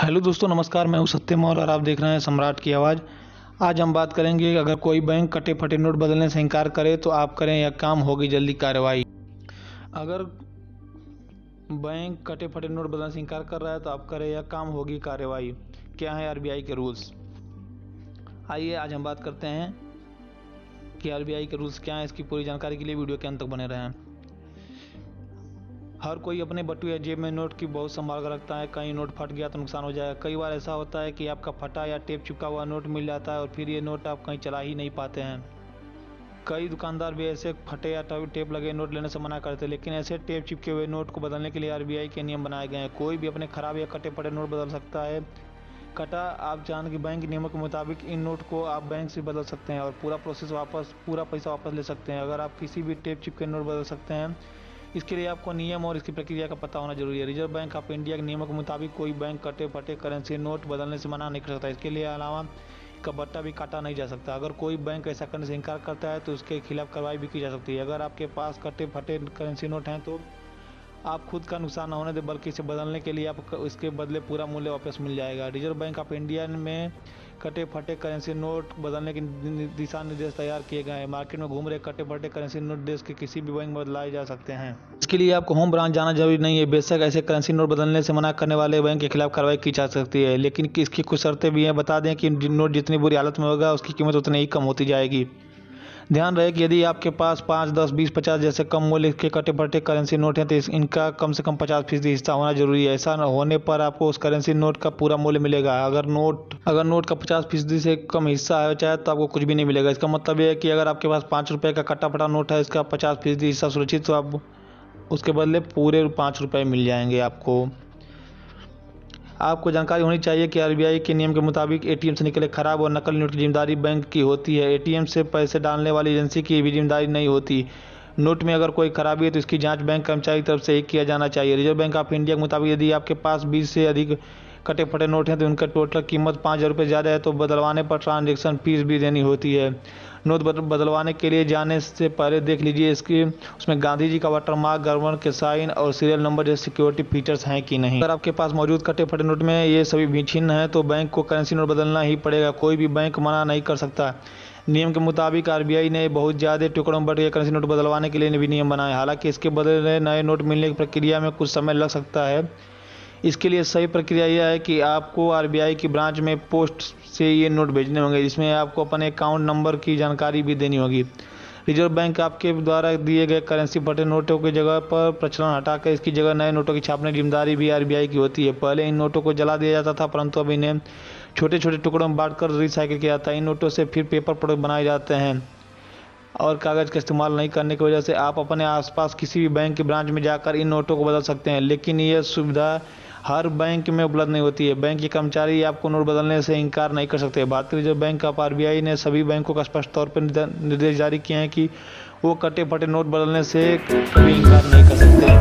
Hello दोस्तों, नमस्कार। मैं हूं सत्यम और आप देख रहे हैं सम्राट की आवाज़। आज हम बात करेंगे, अगर कोई बैंक कटे फटे नोट बदलने से इनकार करे तो आप करें या काम होगी जल्दी कार्रवाई। अगर बैंक कटे फटे नोट बदलने से इनकार कर रहा है तो आप करें या काम होगी कार्रवाई। क्या है आरबीआई के रूल्स? आइए आज हम बात करते हैं कि आरबीआई के रूल्स क्या हैं। इसकी पूरी जानकारी के लिए वीडियो के अंत तक बने रहें। हर कोई अपने बटुए या जेब में नोट की बहुत संभाल कर रखता है। कहीं नोट फट गया तो नुकसान हो जाएगा। कई बार ऐसा होता है कि आपका फटा या टेप चिपका हुआ नोट मिल जाता है और फिर ये नोट आप कहीं चला ही नहीं पाते हैं। कई दुकानदार भी ऐसे फटे या टेप लगे नोट लेने से मना करते हैं, लेकिन ऐसे टेप चिपके हुए नोट को बदलने के लिए आरबीआई के नियम बनाए गए हैं। कोई भी अपने खराब या कटे फटे नोट बदल सकता है। आप जान कि बैंक नियमों के मुताबिक इन नोट को आप बैंक से बदल सकते हैं और पूरा पैसा वापस ले सकते हैं। अगर आप किसी भी टेप चिपके नोट बदल सकते हैं, इसके लिए आपको नियम और इसकी प्रक्रिया का पता होना जरूरी है। रिजर्व बैंक ऑफ इंडिया के नियमों के मुताबिक कोई बैंक कटे फटे करेंसी नोट बदलने से मना नहीं कर सकता। इसके लिए अलावा का बट्टा भी काटा नहीं जा सकता। अगर कोई बैंक ऐसा करने से इनकार करता है तो उसके खिलाफ कार्रवाई भी की जा सकती है। अगर आपके पास कटे फटे करेंसी नोट हैं तो आप खुद का नुकसान न होने दें, बल्कि इसे बदलने के लिए आपको इसके बदले पूरा मूल्य वापस मिल जाएगा। रिजर्व बैंक ऑफ इंडिया में कटे फटे करेंसी नोट बदलने के दिशा निर्देश तैयार किए गए हैं। मार्केट में घूम रहे कटे फटे करेंसी नोट देश के किसी भी बैंक में बदलाए जा सकते हैं। इसके लिए आपको होम ब्रांच जाना जरूरी नहीं है। बेशक ऐसे करेंसी नोट बदलने से मना करने वाले बैंक के खिलाफ कार्रवाई की जा सकती है, लेकिन इसकी कुछ शर्तें भी हैं। बता दें कि नोट जितनी बुरी हालत में होगा उसकी कीमत उतनी ही कम होती जाएगी। ध्यान रहे कि यदि आपके पास 5, 10, 20, 50 जैसे कम मूल्य के कटे फटे करेंसी नोट हैं तो इनका कम से कम 50% हिस्सा होना जरूरी है। ऐसा होने पर आपको उस करेंसी नोट का पूरा मूल्य मिलेगा। अगर नोट का 50% से कम हिस्सा है चाहे तो आपको कुछ भी नहीं मिलेगा। इसका मतलब यह है कि अगर आपके पास 5 रुपये का कटा फटा नोट है, इसका 50% हिस्सा सुरक्षित, तो आप उसके बदले पूरे 5 रुपये मिल जाएंगे। आपको जानकारी होनी चाहिए कि आरबीआई के नियम के मुताबिक एटीएम से निकले खराब और नकली नोट की जिम्मेदारी बैंक की होती है। एटीएम से पैसे डालने वाली एजेंसी की भी जिम्मेदारी नहीं होती। नोट में अगर कोई खराबी है तो इसकी जांच बैंक कर्मचारी की तरफ से ही किया जाना चाहिए। रिजर्व बैंक ऑफ इंडिया के मुताबिक यदि आपके पास 20 से अधिक कटे फटे नोट हैं तो उनका टोटल कीमत 5,000 रुपये ज़्यादा है तो बदलवाने पर ट्रांजैक्शन फीस भी देनी होती है। नोट बदलवाने के लिए जाने से पहले देख लीजिए उसमें गांधी जी का वाटरमार्क, गवर्नर के साइन और सीरियल नंबर जैसे सिक्योरिटी फीचर्स हैं कि नहीं। अगर आपके पास मौजूद कटे फटे नोट में ये सभी भी छिन्न हैं तो बैंक को करेंसी नोट बदलना ही पड़ेगा। कोई भी बैंक मना नहीं कर सकता। नियम के मुताबिक आरबीआई ने बहुत ज़्यादा टुकड़ों में बटे करेंसी नोट बदलवाने के लिए भी नियम बनाए। हालांकि इसके बदले नए नोट मिलने की प्रक्रिया में कुछ समय लग सकता है। इसके लिए सही प्रक्रिया यह है कि आपको आरबीआई की ब्रांच में पोस्ट से ये नोट भेजने होंगे, जिसमें आपको अपने अकाउंट नंबर की जानकारी भी देनी होगी। रिजर्व बैंक आपके द्वारा दिए गए करेंसी फटे नोटों की जगह पर प्रचलन हटाकर इसकी जगह नए नोटों की छापने की जिम्मेदारी भी आरबीआई की होती है। पहले इन नोटों को जला दिया जाता था, परंतु अब इन्हें छोटे छोटे टुकड़ों में बांटकर रिसाइकिल किया जाता है। इन नोटों से फिर पेपर प्रोडक्ट बनाए जाते हैं और कागज़ का इस्तेमाल नहीं करने की वजह से आप अपने आसपास किसी भी बैंक की ब्रांच में जाकर इन नोटों को बदल सकते हैं, लेकिन यह सुविधा हर बैंक में उपलब्ध नहीं होती है। बैंक के कर्मचारी आपको नोट बदलने से इनकार नहीं कर सकते। भारतीय रिजर्व बैंक ऑफ आरबीआई ने सभी बैंकों को स्पष्ट तौर पर निर्देश जारी किए हैं कि वो कटे फटे नोट बदलने से कभी इनकार नहीं कर सकते।